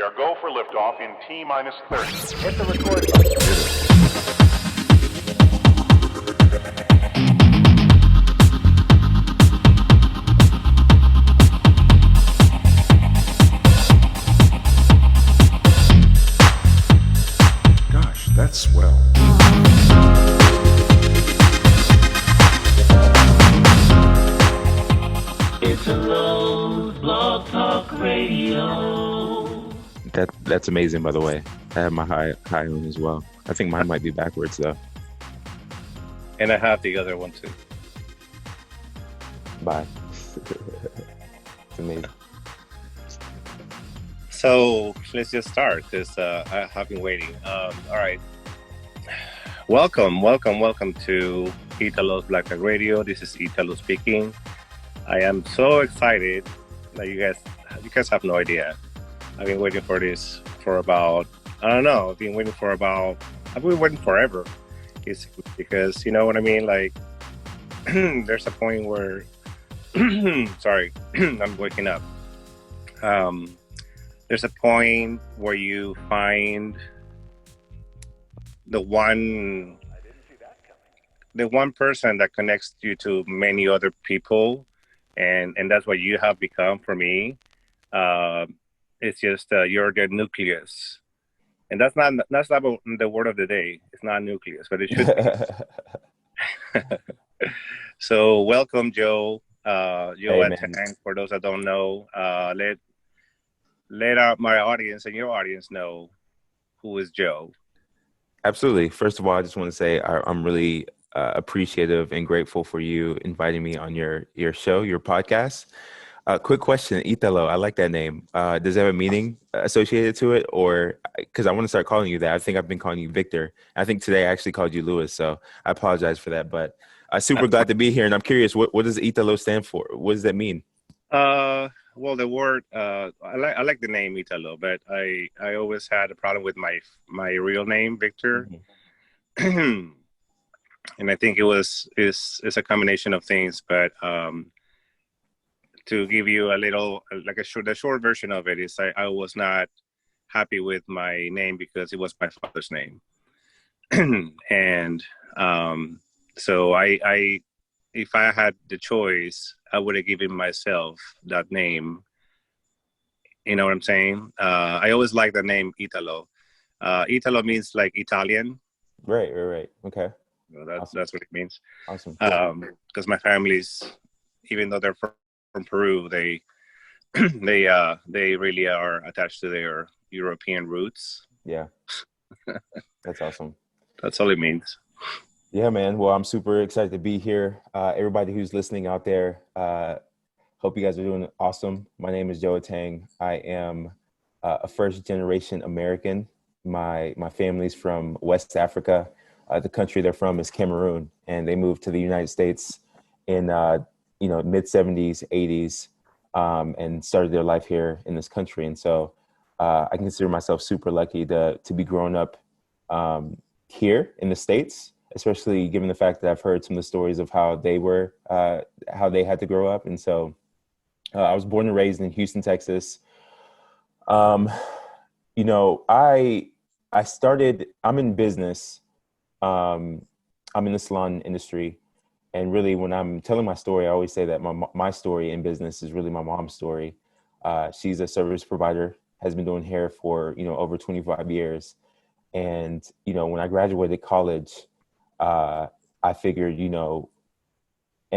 We are go for liftoff in T minus 30. Hit the record button. Gosh, that's swell. It's a low blog talk radio. That's amazing, by the way. I have my high on as well. I think mine might be backwards though. And I have the other one too. Bye. It's amazing. So let's just start because I have been waiting. All right. Welcome to Italo's Black Tag Radio. This is Italo speaking. I am so excited that you guys have no idea. I've been waiting for this for about, I don't know, I've been waiting forever. It's because, you know what I mean? Like, there's a point where, sorry, I'm waking up. There's a point where you find the one person that connects you to many other people, and that's what you have become for me. It's just you're the nucleus, and that's not the word of the day. It's not nucleus, but it should be. So welcome, Joe. Joe Atang. For those that don't know, let out my audience and your audience know who is Joe. Absolutely. First of all, I just want to say I'm really appreciative and grateful for you inviting me on your show, your podcast. Quick question, Italo. I like that name. Does it have a meaning associated to it, or because I want to start calling you that? I think I've been calling you Victor. I think today I actually called you Louis, so I apologize for that. But I'm super glad to be here, and I'm curious, what does Italo stand for? What does that mean? Well, the word I like the name Italo, but I always had a problem with my real name, Victor. Mm-hmm. And I think it's a combination of things, but to give you a little, the short version of it is I was not happy with my name because it was my father's name. And so I if I had the choice, I would have given myself that name. You know what I'm saying? I always liked the name Italo. Italo means like Italian. Right. Okay. So that's what it means. Awesome. Because my family's, even though they're from Peru, they really are attached to their European roots. Yeah. That's awesome. That's all it means. Yeah, man. Well, I'm super excited to be here. Everybody who's listening out there, hope you guys are doing awesome. My name is Joe Atang. I am a first-generation American. My family's from West Africa. The country they're from is Cameroon, and they moved to the United States in mid 70s, 80s, and started their life here in this country. And so I consider myself super lucky to be growing up here in the States, especially given the fact that I've heard some of the stories of how they had to grow up. And so I was born and raised in Houston, Texas. I'm in business. I'm in the salon industry. And really, when I'm telling my story, I always say that my story in business is really my mom's story. She's a service provider, has been doing hair for, over 25 years. And, when I graduated college, I figured, and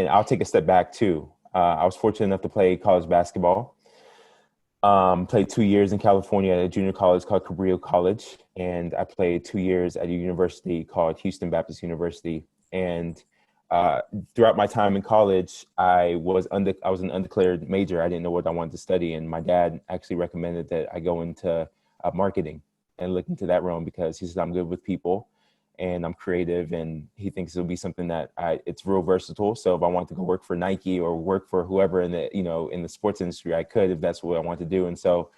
I'll take a step back too. I was fortunate enough to play college basketball. Played 2 years in California at a junior college called Cabrillo College. And I played 2 years at a university called Houston Baptist University. And throughout my time in college, I was an undeclared major. I didn't know what I wanted to study. And my dad actually recommended that I go into marketing and look into that realm because he said, I'm good with people and I'm creative. And he thinks it'll be something that it's real versatile. So if I want to go work for Nike or work for whoever in the sports industry, I could, if that's what I want to do. And so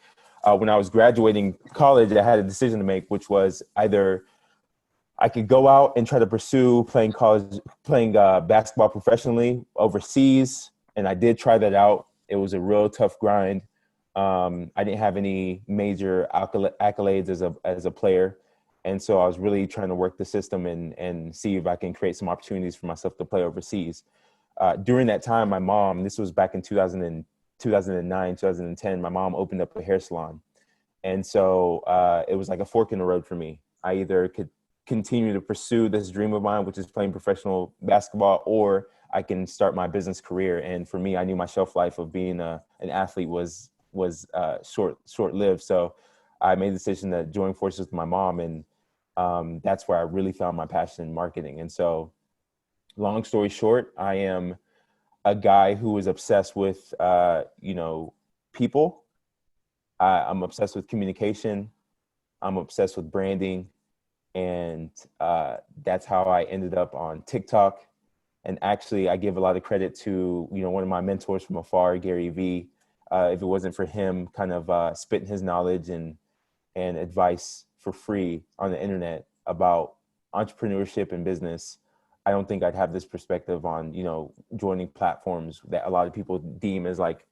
when I was graduating college, I had a decision to make, which was either I could go out and try to pursue playing basketball professionally overseas. And I did try that out. It was a real tough grind. I didn't have any major accolades as a player. And so I was really trying to work the system and see if I can create some opportunities for myself to play overseas. During that time, my mom, this was back in 2009, 2010, my mom opened up a hair salon. And so it was like a fork in the road for me. I either could continue to pursue this dream of mine, which is playing professional basketball, or I can start my business career. And for me, I knew my shelf life of being an athlete was short lived. So I made the decision to join forces with my mom, and that's where I really found my passion in marketing. And so, long story short, I am a guy who is obsessed with people. I'm obsessed with communication. I'm obsessed with branding. And that's how I ended up on TikTok. And actually, I give a lot of credit to, one of my mentors from afar, Gary Vee. If it wasn't for him kind of spitting his knowledge and advice for free on the internet about entrepreneurship and business, I don't think I'd have this perspective on, joining platforms that a lot of people deem as like,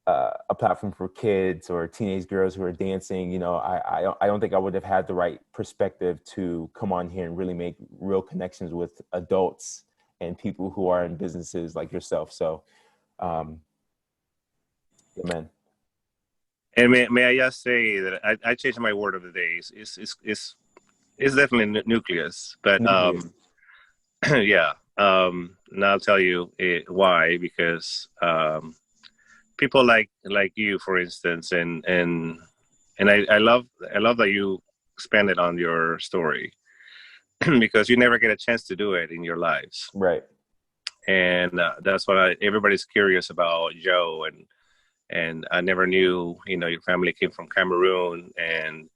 a platform for kids or teenage girls who are dancing. I don't think I would have had the right perspective to come on here and really make real connections with adults and people who are in businesses like yourself. So, amen. And may I just say that I changed my word of the day. It's definitely nucleus, but yeah. And I'll tell you why, because people like you, for instance, and I love that you expanded on your story because you never get a chance to do it in your lives, Right? And that's what everybody's curious about, Joe, and I never knew, your family came from Cameroon, and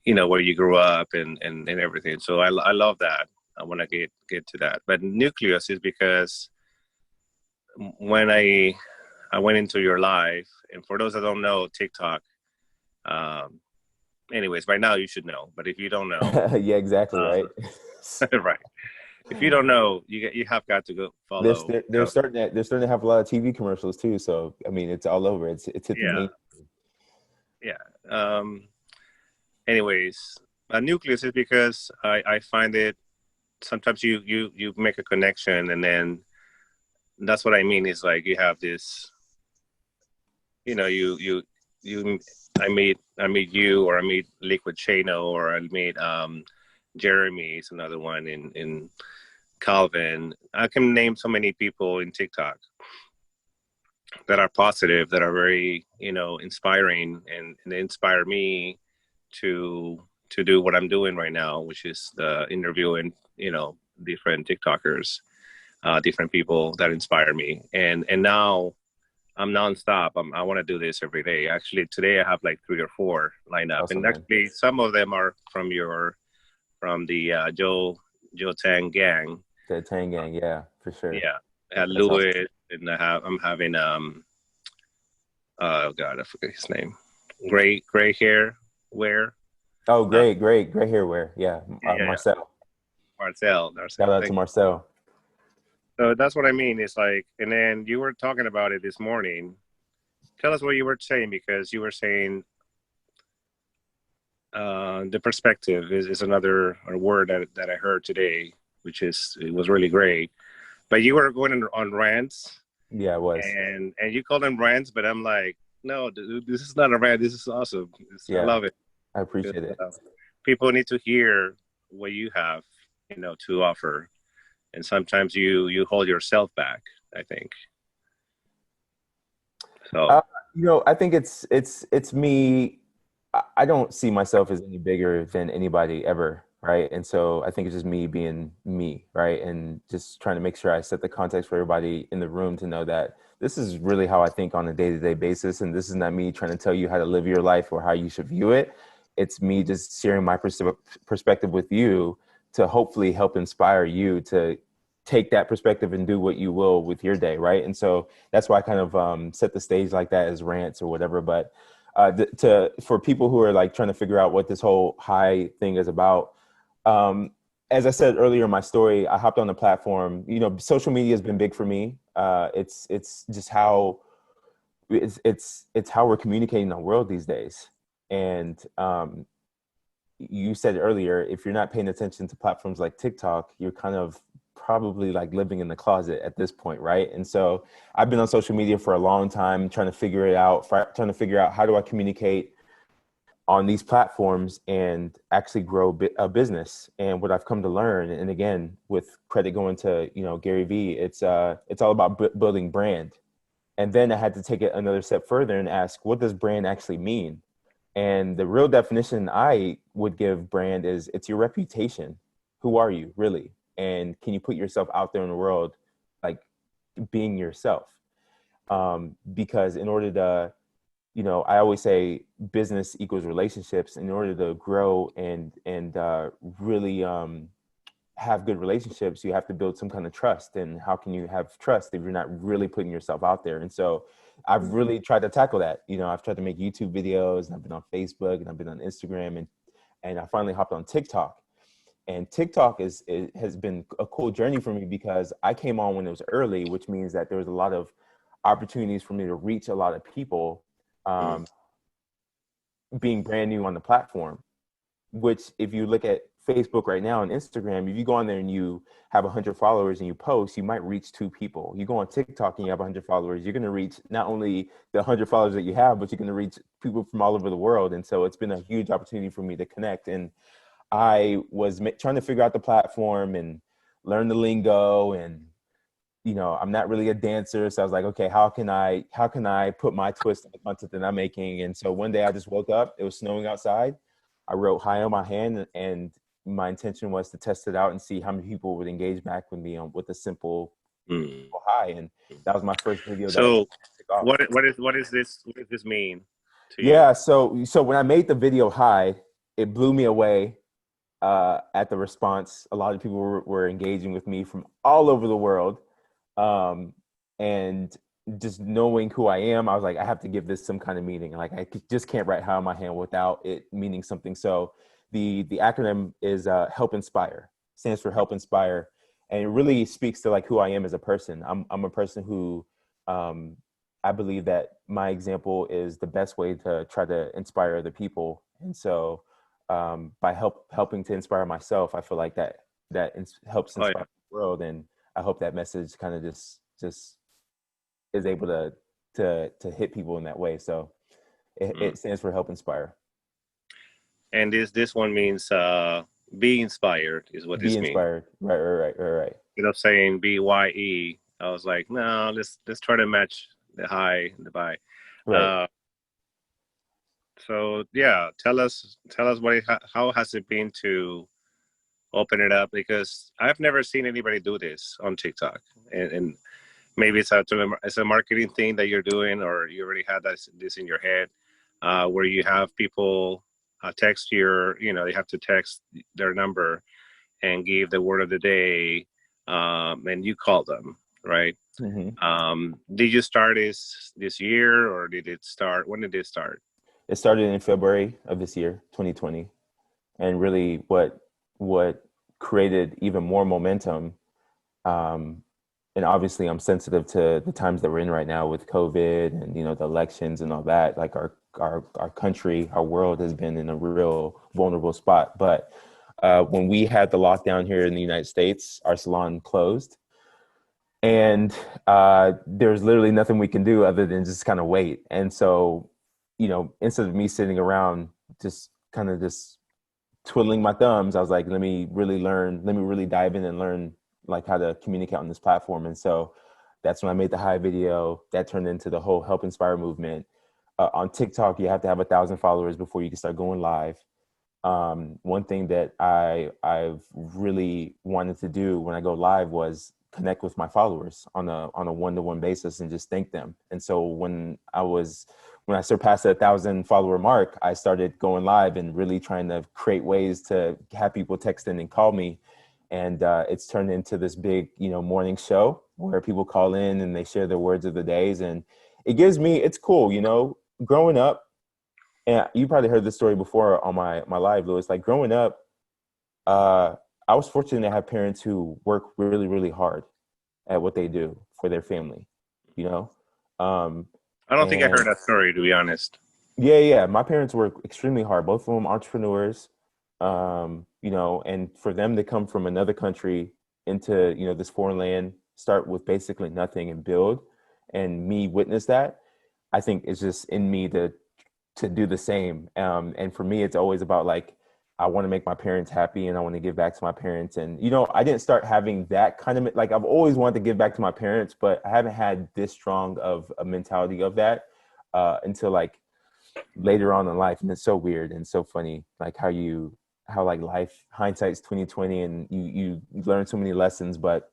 where you grew up and everything. So I love that. I want to get to that. But nucleus is because when I went into your life, and for those that don't know TikTok, anyways, by now you should know. But if you don't know, Yeah, exactly. Right. right. If you don't know, you have got to go follow. They're starting to have a lot of TV commercials too. So I mean, it's all over. It's hit the main. Yeah. Anyways, a nucleus is because I find it sometimes you make a connection, and then that's what I mean is like you have this, I meet you, or I meet Liquid Chano, or I meet Jeremy is another one in Calvin. I can name so many people in TikTok that are positive, that are very, inspiring, and they inspire me to do what I'm doing right now, which is the interviewing, different TikTokers, different people that inspire me. And now I'm nonstop. I want to do this every day. Actually, today I have like 3 or 4 lined up, Awesome, and actually some of them are from the Joe Tang gang. The Tang Gang, yeah, for sure. Yeah, That's Louis, awesome. and I'm having oh god, I forget his name. Gray hair wear. Oh, great hair wear. Yeah, Marcel. Marcel. Shout out to Marcel. So that's what I mean. It's like, and then you were talking about it this morning. Tell us what you were saying, because you were saying the perspective is another word that I heard today, it was really great. But you were going on rants. Yeah, it was. And you call them rants, but I'm like, no, dude, this is not a rant. This is awesome. Yeah, I love it. I appreciate it. People need to hear what you have, to offer. And sometimes you hold yourself back, I think. So, I think it's me. I don't see myself as any bigger than anybody ever, right? And so I think it's just me being me, right? And just trying to make sure I set the context for everybody in the room to know that this is really how I think on a day-to-day basis. And this is not me trying to tell you how to live your life or how you should view it. It's me just sharing my perspective with you to hopefully help inspire you to take that perspective and do what you will with your day, right? And so that's why I kind of set the stage like that as rants or whatever. But for people who are like trying to figure out what this whole high thing is about, as I said earlier in my story, I hopped on the platform. Social media has been big for me. It's just how it's how we're communicating in the world these days. And you said earlier, if you're not paying attention to platforms like TikTok, you're kind of probably like living in the closet at this point, right? And so I've been on social media for a long time, trying to figure it out, trying to figure out how do I communicate on these platforms and actually grow a business. And what I've come to learn, and again, with credit going to, Gary Vee, it's all about building brand. And then I had to take it another step further and ask, what does brand actually mean? And the real definition I would give brand is it's your reputation. Who are you really? And can you put yourself out there in the world, like being yourself? Because in order to, I always say business equals relationships. In order to grow and really have good relationships, you have to build some kind of trust. And how can you have trust if you're not really putting yourself out there? And so I've really tried to tackle that. I've tried to make YouTube videos, and I've been on Facebook, and I've been on Instagram, and I finally hopped on TikTok. And TikTok has been a cool journey for me because I came on when it was early, which means that there was a lot of opportunities for me to reach a lot of people, being brand new on the platform. Which, if you look at Facebook right now and Instagram, if you go on there and you have 100 followers and you post, you might reach 2 people. You go on TikTok and you have 100 followers, you're going to reach not only the 100 followers that you have, but you're going to reach people from all over the world. And so it's been a huge opportunity for me to connect. And I was trying to figure out the platform and learn the lingo. And, I'm not really a dancer. So I was like, okay, how can I put my twist on the content that I'm making? And so one day I just woke up, it was snowing outside. I wrote hi on my hand, and my intention was to test it out and see how many people would engage back with me with a simple hi. And that was my first video. So, took off. what is this? What does this mean to you? Yeah. So when I made the video hi, it blew me away at the response. A lot of people were engaging with me from all over the world. And just knowing who I am, I was like, I have to give this some kind of meaning. Like, just can't write hi on my hand without it meaning something. So the acronym is Help Inspire, stands for Help Inspire. And it really speaks to like who I am as a person. I'm a person who, I believe that my example is the best way to try to inspire other people. And so by helping to inspire myself, I feel like that helps inspire the world. And I hope that message kind of just is able to hit people in that way. So it stands for Help Inspire. And this one means be inspired is what this means. Be inspired. Right. Instead of saying BYE, I was like, no, let's try to match the hi and the bye. Right. So yeah, tell us how has it been to open it up, because I've never seen anybody do this on TikTok, and maybe it's a marketing thing that you're doing, or you already had this in your head, where you have people text they have to text their number and give the word of the day, and you call them, right? Mm-hmm. Did you start this year, or when did it start? It started in February of this year, 2020. And really what created even more momentum, and obviously I'm sensitive to the times that we're in right now with COVID and, the elections and all that. Like our country, our world has been in a real vulnerable spot. But when we had the lockdown here in the United States, our salon closed. And there's literally nothing we can do other than just kind of wait. And so, instead of me sitting around just kind of just twiddling my thumbs, I was like, let me really dive in and learn like how to communicate on this platform. And so that's when I made the hi video that turned into the whole Help Inspire movement. On TikTok, you have to have 1,000 followers before you can start going live. One thing that I've really wanted to do when I go live was connect with my followers on a one-to-one basis and just thank them. And so when I surpassed the 1,000 follower mark, I started going live and really trying to create ways to have people text in and call me. And it's turned into this big, morning show where people call in and they share their words of the days. And it's cool, growing up. And you probably heard this story before on my live, Louis. Like growing up, I was fortunate to have parents who work really, really hard at what they do for their family, I don't think I heard And that story, to be honest. yeah, my parents work extremely hard. Both of them entrepreneurs. You know, and for them to come from another country into, you know, this foreign land, start with basically nothing and build, and me witness that, I think it's just in me to do the same. And for me, it's always about like, I want to make my parents happy and I want to give back to my parents. And, you know, I didn't start having that kind of like, I've always wanted to give back to my parents, but I haven't had this strong of a mentality of that until like later on in life. And it's so weird and so funny, like how like life hindsight's 2020 and you learn so many lessons. But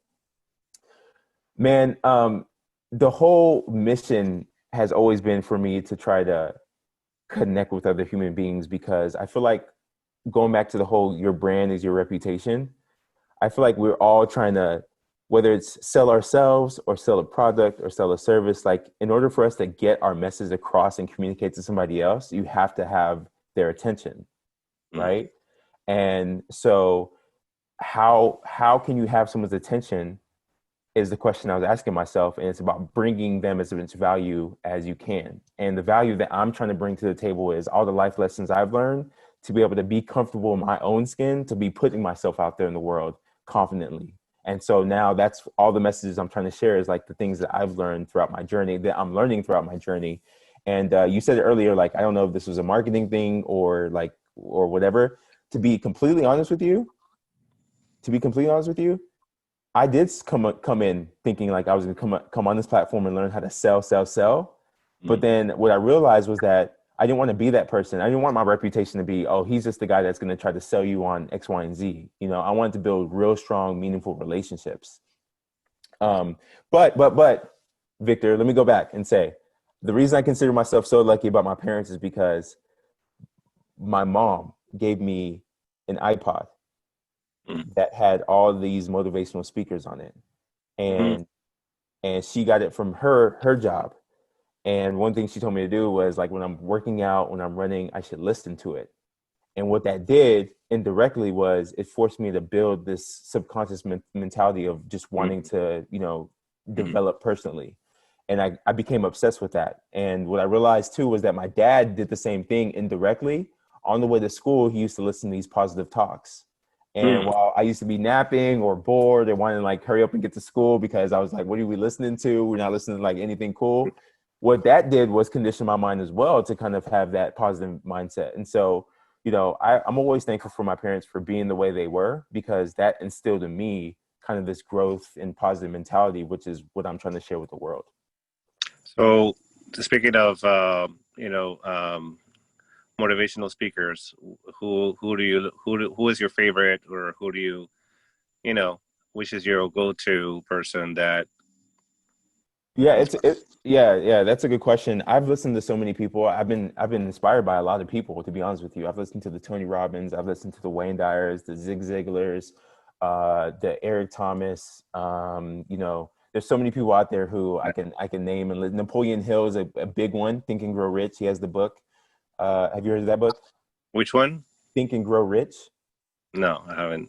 man, the whole mission has always been for me to try to connect with other human beings, because I feel like going back to the whole your brand is your reputation, I feel like we're all trying to, whether it's sell ourselves or sell a product or sell a service, like in order for us to get our message across and communicate to somebody else, you have to have their attention, Mm. right? And so how can you have someone's attention is the question I was asking myself. And it's about bringing them as much value as you can. And the value that I'm trying to bring to the table is all the life lessons I've learned to be able to be comfortable in my own skin, to be putting myself out there in the world confidently. And so now that's all the messages I'm trying to share, is like the things that I've learned throughout my journey, that I'm learning throughout my journey. And you said it earlier, like, I don't know if this was a marketing thing or like, or whatever. To be completely honest with you, to be completely honest with you, I did come in thinking like I was going to come on this platform and learn how to sell. But Mm. then what I realized was that I didn't want to be that person. I didn't want my reputation to be, oh, he's just the guy that's going to try to sell you on X, Y, and Z. You know, I wanted to build real strong, meaningful relationships. Um, but Victor, let me go back and say the reason I consider myself so lucky about my parents is because my mom gave me an iPod Mm. that had all these motivational speakers on it, Mm. and she got it from her job. And one thing she told me to do was like when I'm working out, when I'm running, I should listen to it. And what that did indirectly was it forced me to build this subconscious mentality of just wanting Mm. to, you know, Mm. develop personally. And I became obsessed with that. And what I realized too was that my dad did the same thing indirectly. On the way to school, he used to listen to these positive talks. And Mm. while I used to be napping or bored and wanting to like hurry up and get to school because I was like, what are we listening to? We're not listening to like anything cool. What that did was condition my mind as well to kind of have that positive mindset. And so, you know, I'm always thankful for my parents for being the way they were, because that instilled in me kind of this growth and positive mentality, which is what I'm trying to share with the world. So, speaking of, motivational speakers, who is your favorite, or who do you, you know, which is your go-to person that Yeah, inspires? yeah, that's a good question. I've listened to so many people. I've been inspired by a lot of people, to be honest with you. I've listened to the Tony Robbins, I've listened to the Wayne Dyers, the Zig Ziglars, the Eric Thomas. You know, there's so many people out there who I can name and Napoleon Hill is a big one. Think and Grow Rich. He has the book. Have you heard of that book? Which one? Think and Grow Rich. No, I haven't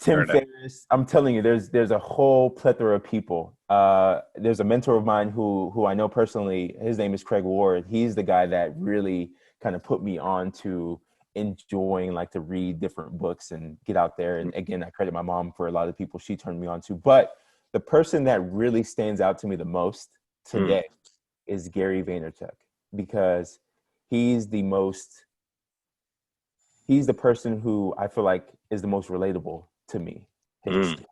Tim heard that. Ferriss. I'm telling you, there's a whole plethora of people. There's a mentor of mine who I know personally. His name is Craig Ward. He's the guy that really kind of put me on to enjoying like to read different books and get out there. And again, I credit my mom for a lot of people she turned me on to. But the person that really stands out to me the most Mm. today is Gary Vaynerchuk, because he's the most he's the person who I feel like is the most relatable to me. His Mm.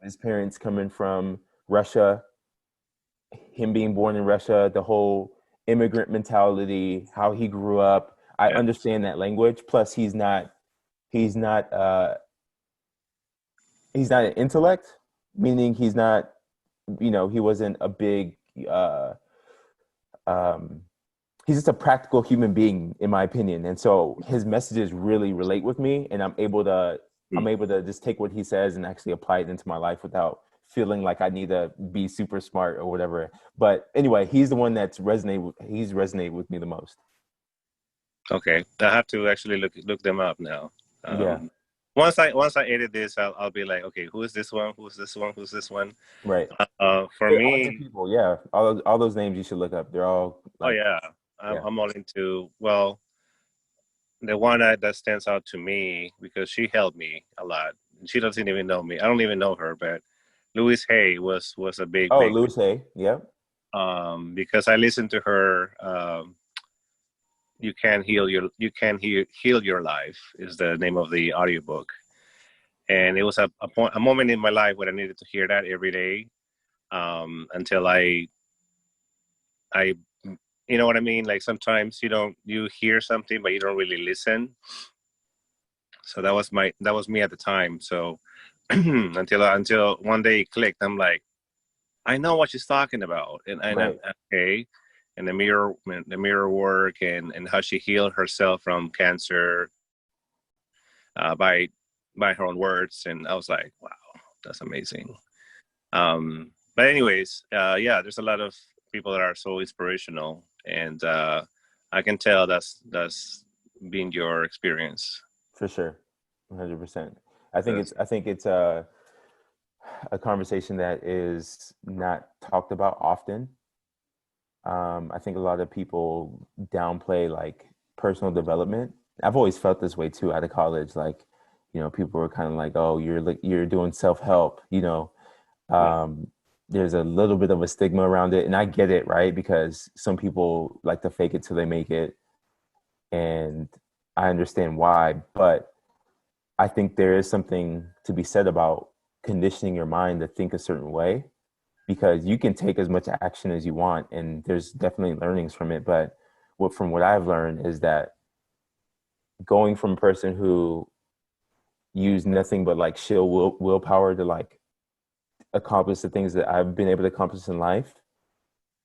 his parents coming from Russia, him being born in Russia, the whole immigrant mentality, how he grew up. I Yeah. understand that language. Plus, he's not he's not an intellect, meaning he's not, you know, he wasn't a big um he's just a practical human being in my opinion, and so his messages really relate with me, and I'm Mm. able to just take what he says and actually apply it into my life without feeling like I need to be super smart or whatever. But anyway, he's the one he's resonated with me the most. Okay, I have to actually look them up now. Yeah, Um, once I edit this, I'll be like, okay, who is this one? Who's this one? Who's this one? Right. For There are a bunch of me, people. Yeah. All those names you should look up. They're all oh like, yeah, yeah. I'm all into, well, the one that stands out to me because she helped me a lot. She doesn't even know me. I don't even know her, but Louise Hay was a big Oh, big Louis Hay. Yep. because I listened to her. You can heal your life is the name of the audiobook, and it was a moment in my life where I needed to hear that every day until I you know what I mean. Like sometimes you hear something but you don't really listen. So that was me at the time. So until one day it clicked. I'm like, I know what she's talking about, and I'm Right. okay. And the mirror work and how she healed herself from cancer by her own words, and I was like, wow, that's amazing. But anyways, yeah, there's a lot of people that are so inspirational, and I can tell that's been your experience. For sure. 100%. That's, I think it's a conversation that is not talked about often. I think a lot of people downplay like personal development. I've always felt this way too out of college. Like, people were kind of like, "Oh, you're doing self help." yeah. Um, there's a little bit of a stigma around it, and I get it, right? Because some people like to fake it till they make it, and I understand why. But I think there is something to be said about conditioning your mind to think a certain way, because you can take as much action as you want, and there's definitely learnings from it. But from what I've learned is that going from a person who used nothing but like sheer willpower to like accomplish the things that I've been able to accomplish in life,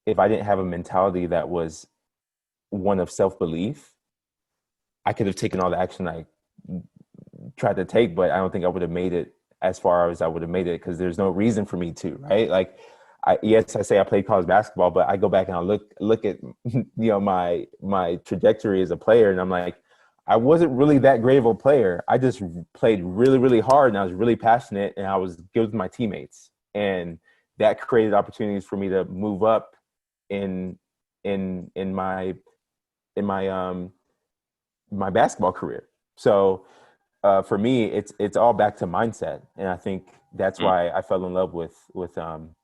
if I didn't have a mentality that was one of self-belief, I could have taken all the action I tried to take, but I don't think I would have made it as far as I would have made it, because there's no reason for me to, right? Like, I say I played college basketball, but I go back and I look at my trajectory as a player, and I'm like, I wasn't really that great of a player. I just played really, really hard, and I was really passionate, and I was good with my teammates, and that created opportunities for me to move up in in my in my basketball career. So for me, it's all back to mindset, and I think that's Mm. why I fell in love with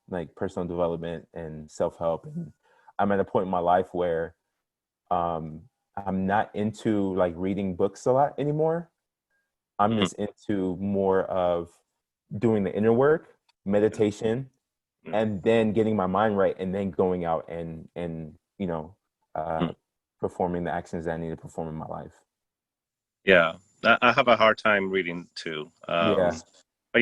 like personal development and self help. And I'm at a point in my life where um, I'm not into like reading books a lot anymore. I'm Mhm. just into more of doing the inner work, meditation, Mm. and then getting my mind right, and then going out and uh, Mm. performing the actions that I need to perform in my life. Yeah, I have a hard time reading too. Yeah, But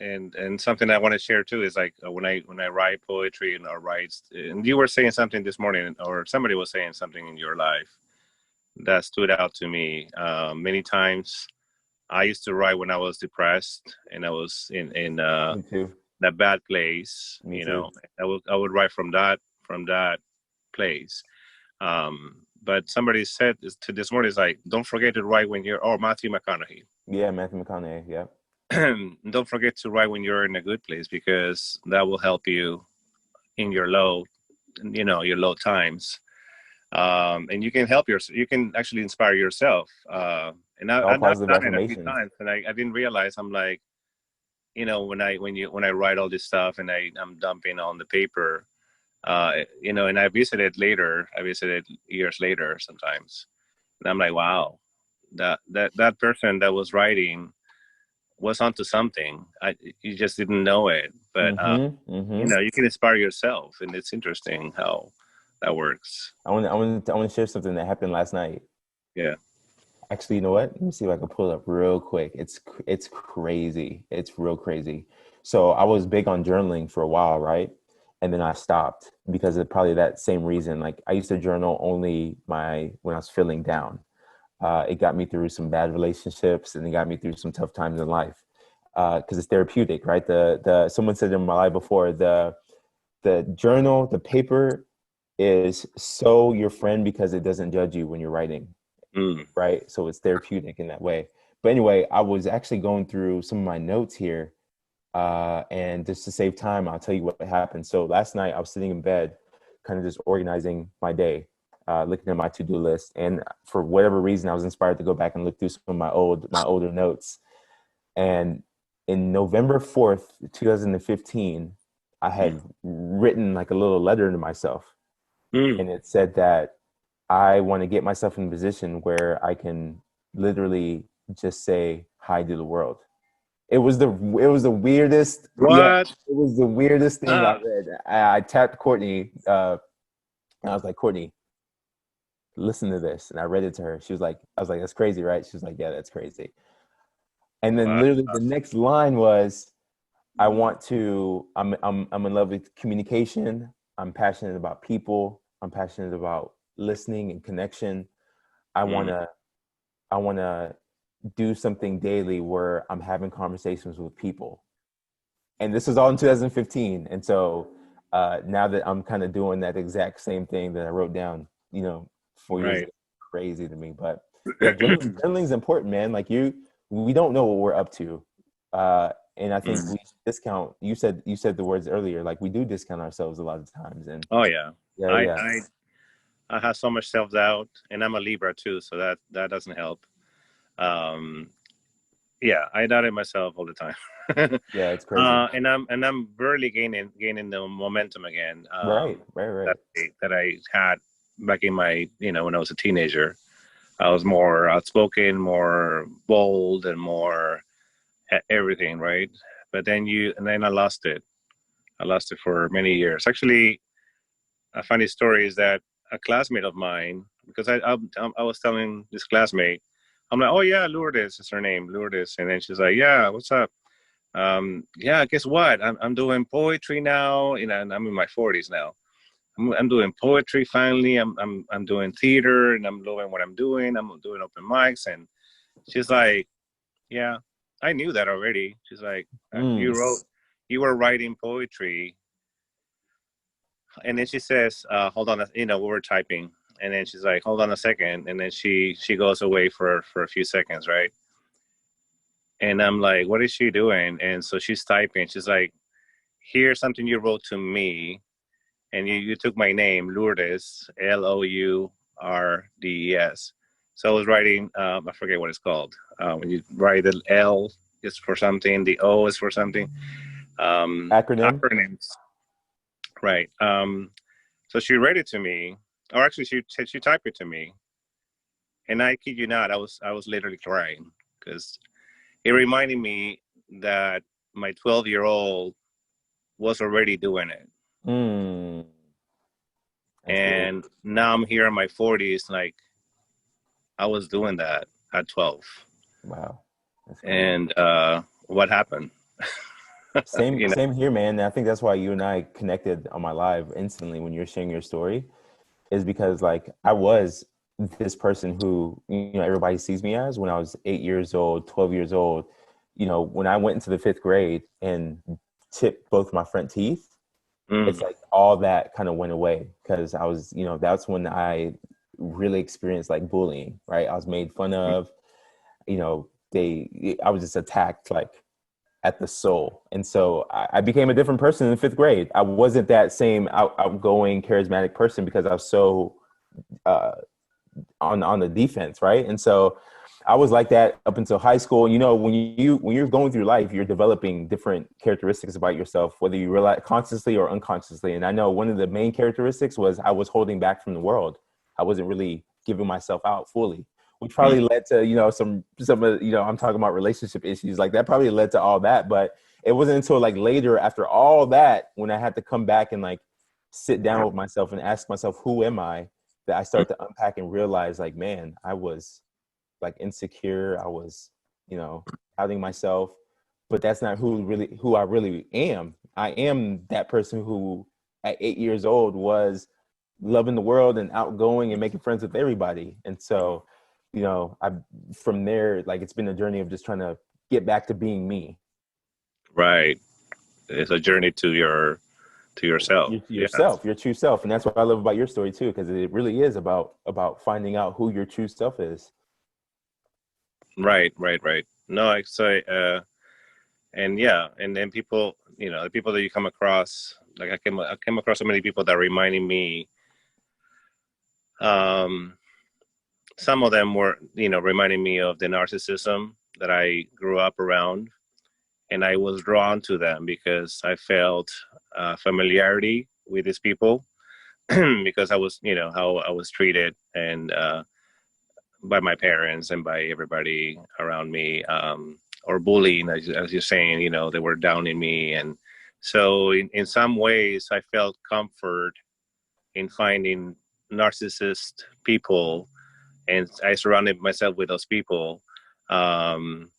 and something I want to share too is like when I write poetry and or writes, and you were saying something this morning, or somebody was saying something in your life that stood out to me. Many times, I used to write when I was depressed and I was in me too. that bad place. Me too. I would write from that place. But somebody said to this morning is like, don't forget to write when you're, or Matthew McConaughey. Yeah, Matthew McConaughey. Yeah. Don't forget to write when you're in a good place because that will help you in your low times. And you can you can actually inspire yourself. And All I've positive done it a few affirmations. times, and I didn't realize. I'm like, when I write all this stuff and I'm dumping on the paper, and I visited years later sometimes, and I'm like, wow, that person that was writing was onto something. You just didn't know it, but Mm-hmm. Mm-hmm. you can inspire yourself, and it's interesting how that works. I want to share something that happened last night. Yeah. Actually, you know what? Let me see if I can pull it up real quick. It's crazy. It's real crazy. So I was big on journaling for a while, right? And then I stopped because of probably that same reason. Like, I used to journal only when I was feeling down. It got me through some bad relationships, and it got me through some tough times in life. Because it's therapeutic, right? The someone said in my life before, the journal, the paper is so your friend because it doesn't judge you when you're writing, Mm. right? So it's therapeutic in that way. But anyway, I was actually going through some of my notes here, and just to save time, I'll tell you what happened. So last night I was sitting in bed, kind of just organizing my day, looking at my to-do list, and for whatever reason, I was inspired to go back and look through some of my older notes. And in November 4th, 2015, I had written like a little letter to myself, Mm. and it said that I want to get myself in a position where I can literally just say hi to the world. It was the weirdest. Yeah, What? it was the weirdest thing I Ah, read. I tapped Courtney, and I was like, Courtney, listen to this. And I read it to her. She was like, I was like, that's crazy, right? She was like, yeah, that's crazy. And then wow. literally the next line was, I'm in love with communication. I'm passionate about people. I'm passionate about listening and connection. I Mm. wanna I wanna do something daily where I'm having conversations with people. And this was all in 2015. And so now that I'm kind of doing that exact same thing that I wrote down, 4 years Right. ago, crazy to me. But yeah, journaling is important, man. Like we don't know what we're up to. And I think Mm. we discount, you said the words earlier, like we do discount ourselves a lot of times. And Oh yeah. yeah, I yeah. I I have so much self doubt, and I'm a Libra too, so that doesn't help. Um, yeah, I doubted myself all the time. Yeah, it's crazy. And I'm barely gaining the momentum again. Right, right, right. That I had back in my when I was a teenager. I was more outspoken, more bold, and more everything, right? But then I lost it. I lost it for many years. Actually, a funny story is that a classmate of mine, because I was telling this classmate, I'm like, oh yeah, Lourdes is her name, Lourdes, and then she's like, yeah, what's up? Yeah, guess what? I'm doing poetry now, and I'm in my 40s now. I'm doing poetry finally. I'm doing theater, and I'm doing what I'm doing. I'm doing open mics, and she's like, yeah, I knew that already. She's like, Mm. you were writing poetry, and then she says, hold on, we were typing, and then she's like, hold on a second, and then she goes away for a few seconds, right? And I'm like, what is she doing? And so she's typing. She's like, here's something you wrote to me, and you took my name, Lourdes, Lourdes. So I was writing, I forget what it's called. When you write the L is for something, the O is for something. Acronym. Acronyms, right? So she read it to me, or actually she typed it to me, and I kid you not, I was literally crying because it reminded me that my 12-year-old was already doing it, Mm. That's good. and now I'm here in my 40s, like I was doing that at 12. Wow. That's crazy. And what happened? Same, you know, same here, man. And I think that's why you and I connected on my live instantly when you're sharing your story, is because like I was this person who, everybody sees me as when I was 8 years old, 12 years old. When I went into the fifth grade and chipped both my front teeth, it's mm, like all that kind of went away because I was, that's when I really experienced like bullying, right? I was made fun of, I was just attacked like at the soul. And so I became a different person in the fifth grade. I wasn't that same outgoing, charismatic person because I was so uh, on the defense, right? And so I was like that up until high school. When you're going through life, you're developing different characteristics about yourself, whether you realize consciously or unconsciously. And I know one of the main characteristics was I was holding back from the world. I wasn't really giving myself out fully, which probably mm, led to some of I'm talking about relationship issues like that probably led to all that. But it wasn't until like later after all that when I had to come back and like sit down with myself and ask myself, who am I? That I mm, started to unpack and realize like, man, I was like insecure. I was, doubting myself, but that's not who I really am. I am that person who at 8 years old was loving the world and outgoing and making friends with everybody. And so, I from there, like it's been a journey of just trying to get back to being me. right. It's a journey to yourself. Yes. Yourself, your true self. And that's what I love about your story too, because it really is about finding out who your true self is. Right. No, I say, and yeah, and then people, the people that you come across, like I came across so many people that reminded me. Um, some of them were, reminding me of the narcissism that I grew up around, and I was drawn to them because I felt familiarity with these people because I was, how I was treated and by my parents and by everybody around me, or bullying, as you're saying, they were downing me. And so in some ways, I felt comfort in finding narcissist people, and I surrounded myself with those people, um,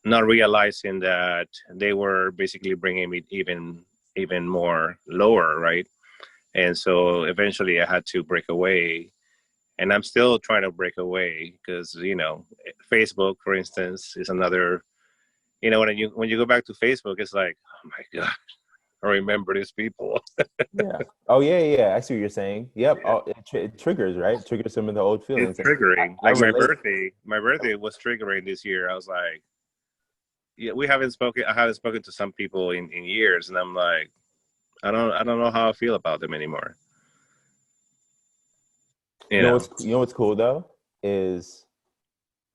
not realizing that they were basically bringing me even more lower, right? And so eventually I had to break away, and I'm still trying to break away because Facebook, for instance, is another. When you go back to Facebook, it's like, oh my god, I remember these people. Yeah. Oh yeah. I see what you're saying. Yep. Oh, it triggers, right? It triggers some of the old It's feelings. And triggering. I Like my relate. birthday, my birthday was triggering this year. I was like, yeah, we haven't spoken. I haven't spoken to some people in years, and I'm like, I don't know how I feel about them anymore. You know. You know what's cool though is,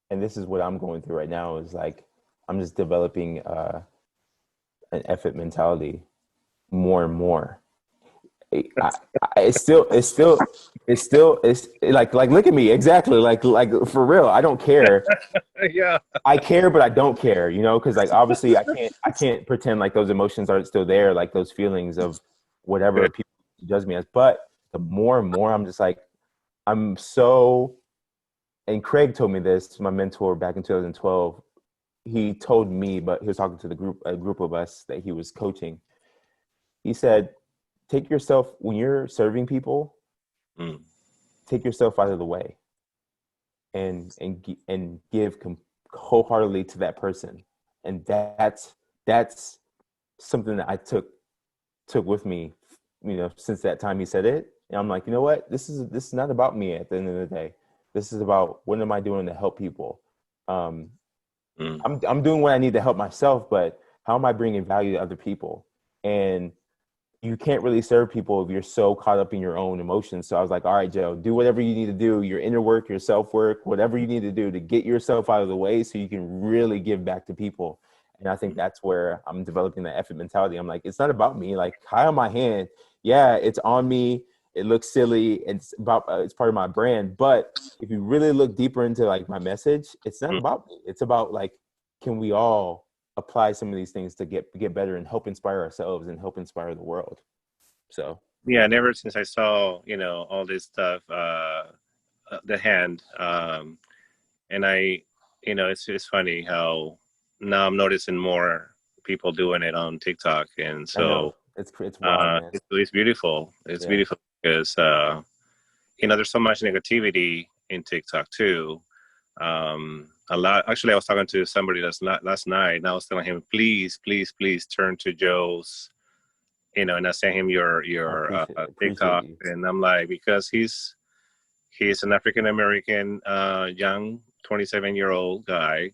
and this is what I'm going through right now, is like I'm just developing an effort mentality more and more. I, it's like look at me exactly like for real. I don't care. Yeah. I care, but I don't care. Because like obviously I can't pretend like those emotions aren't still there, like those feelings of whatever people judge me as. But the more and more I'm just like I'm so. And Craig told me this, my mentor back in 2012. He told me, but he was talking to a group of us that he was coaching. He said, take yourself, when you're serving people, Mm. take yourself out of the way and give wholeheartedly to that person. And that's something that I took with me, since that time he said it. And I'm like, you know what? This is not about me at the end of the day. This is about what am I doing to help people. Um, Mm. I'm doing what I need to help myself, but how am I bringing value to other people? And you can't really serve people if you're so caught up in your own emotions. So I was like, all right, Joe, do whatever you need to do, your inner work, your self work, whatever you need to do to get yourself out of the way so you can really give back to people. And I think that's where I'm developing that effort mentality. I'm like, it's not about me. Like, high on my hand, yeah, it's on me. It looks silly. It's part of my brand. But if you really look deeper into like my message, it's not Mm. about me. It's about like, can we all apply some of these things to get better and help inspire ourselves and help inspire the world. So Yeah, and ever since I saw, all this stuff, the hand, and it's funny how now I'm noticing more people doing it on TikTok, and I know so it's wild, man. it's beautiful. It's Yeah, beautiful because there's so much negativity in TikTok too. A lot. Actually, I was talking to somebody last night, and I was telling him, please turn to Joe's, and I sent him I your appreciate TikTok, you. and I'm like, because he's an African American, young 27-year-old guy,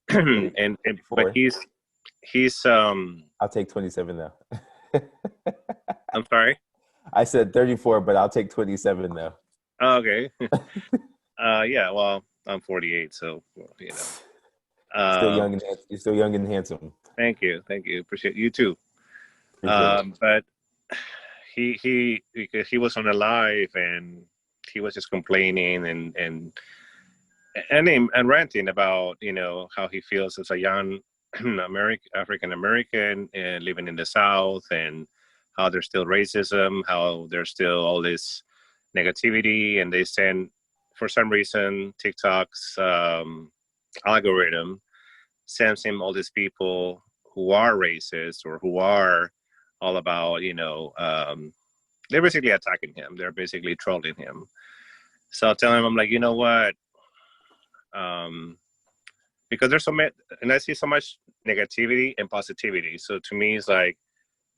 but 34. he's I'll take 27 though. I'm sorry. I said 34, but I'll take 27 though. Oh, okay. Yeah. Well, I'm 48, so you know. Still Um, young and you're still young and handsome. thank you. Appreciate you too. Appreciate it. But because he was on a live and he was just complaining and ranting about how he feels as a young African American and living in the South, and how there's still racism, how there's still all this negativity, and they send, for some reason, TikTok's algorithm sends him all these people who are racist or who are all about they're basically attacking him. They're basically trolling him. So I tell him, I'm like, you know what? Because there's so much, and I see so much negativity and positivity. So to me, it's like,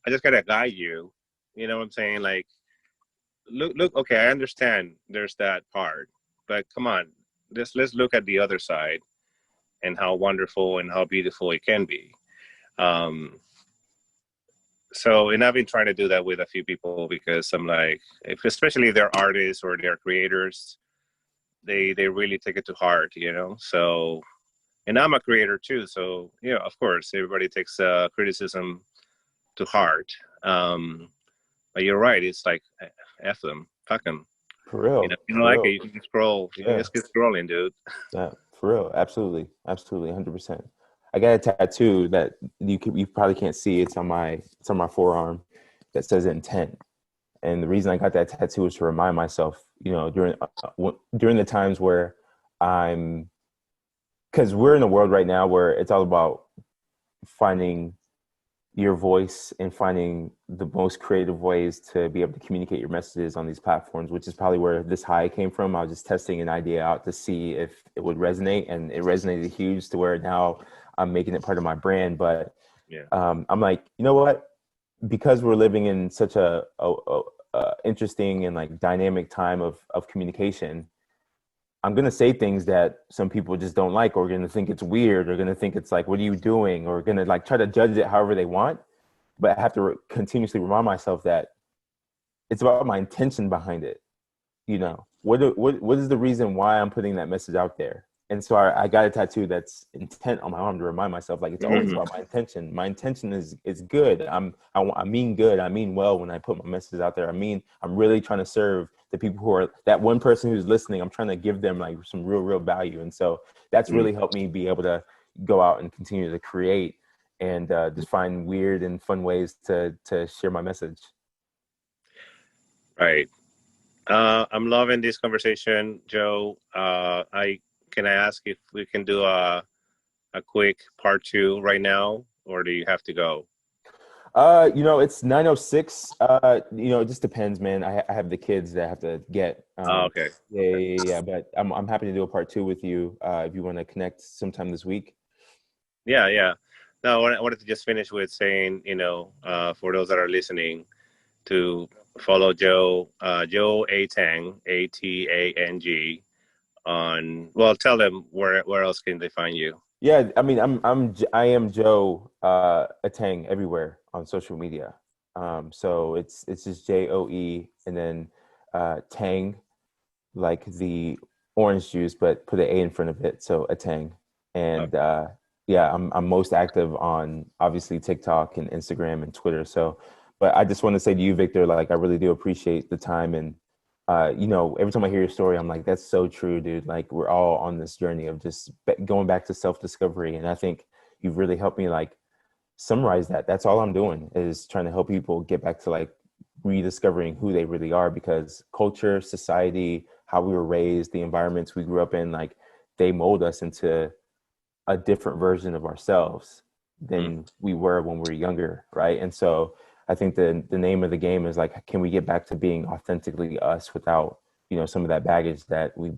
I just gotta guide you. You know what I'm saying? Like, look. Okay, I understand. There's that part, but come on, let's look at the other side. and how wonderful and how beautiful it can be. And I've been trying to do that with a few people, because I'm like, especially if they're artists or they're creators, they really take it to heart, So, and I'm a creator too, so of course, everybody takes criticism to heart. But you're right; it's like f them, fuck them. For real. If you don't like it, you can scroll. You can just keep scrolling, dude. Yeah, for real. Absolutely, 100%. I got a tattoo that you probably can't see. It's on my forearm that says intent. And the reason I got that tattoo is to remind myself, during the times where because we're in a world right now where it's all about finding your voice and finding the most creative ways to be able to communicate your messages on these platforms, which is probably where this high came from. I was just testing an idea out to see if it would resonate, and it resonated huge to where now I'm making it part of my brand. But I'm like, you know what? Because we're living in such a interesting and like dynamic time of communication, I'm going to say things that some people just don't like, or going to think it's weird, or going to think it's like, what are you doing? Or going to like try to judge it however they want. But I have to continuously remind myself that it's about my intention behind it. What is the reason why I'm putting that message out there? And so I got a tattoo that's intent on my arm to remind myself, like, it's always about my intention. My intention is good. I mean good. I mean well when I put my messages out there. I'm really trying to serve the people who are that one person who's listening. I'm trying to give them like some real value. And so that's really helped me be able to go out and continue to create and just find weird and fun ways to share my message. Right. I'm loving this conversation, Joe. Can I ask if we can do a quick part 2 right now, or do you have to go? It's 9:06. It just depends, man. I have the kids that I have to get. Okay. Yeah. But I'm happy to do a part 2 with you if you want to connect sometime this week. Yeah. No, I wanted to just finish with saying, for those that are listening, to follow Joe Atang, Atang, tell them where else can they find you? Yeah, I mean, I am Joe Atang everywhere on social media. So it's just Joe and then Tang, like the orange juice, but put an A in front of it. So Atang. And I'm most active on obviously TikTok and Instagram and Twitter. So, but I just want to say to you, Victor, like, I really do appreciate the time. And every time I hear your story, I'm like, that's so true, dude. Like, we're all on this journey of just going back to self-discovery. And I think you've really helped me like summarize that. That's all I'm doing, is trying to help people get back to like rediscovering who they really are, because culture, society, how we were raised, the environments we grew up in, like, they mold us into a different version of ourselves than we were when we were younger. Right. And so I think the name of the game is like, can we get back to being authentically us without, some of that baggage that we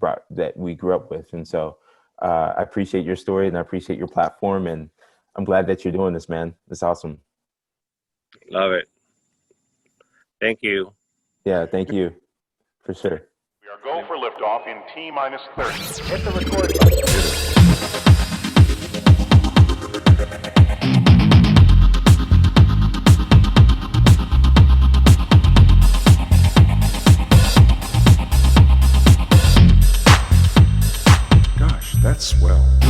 grew up with. And so I appreciate your story and I appreciate your platform, and I'm glad that you're doing this, man. It's awesome. Love it. Thank you. Yeah, thank you. For sure. We are go for liftoff in T-minus 30. Hit the record button. That's swell.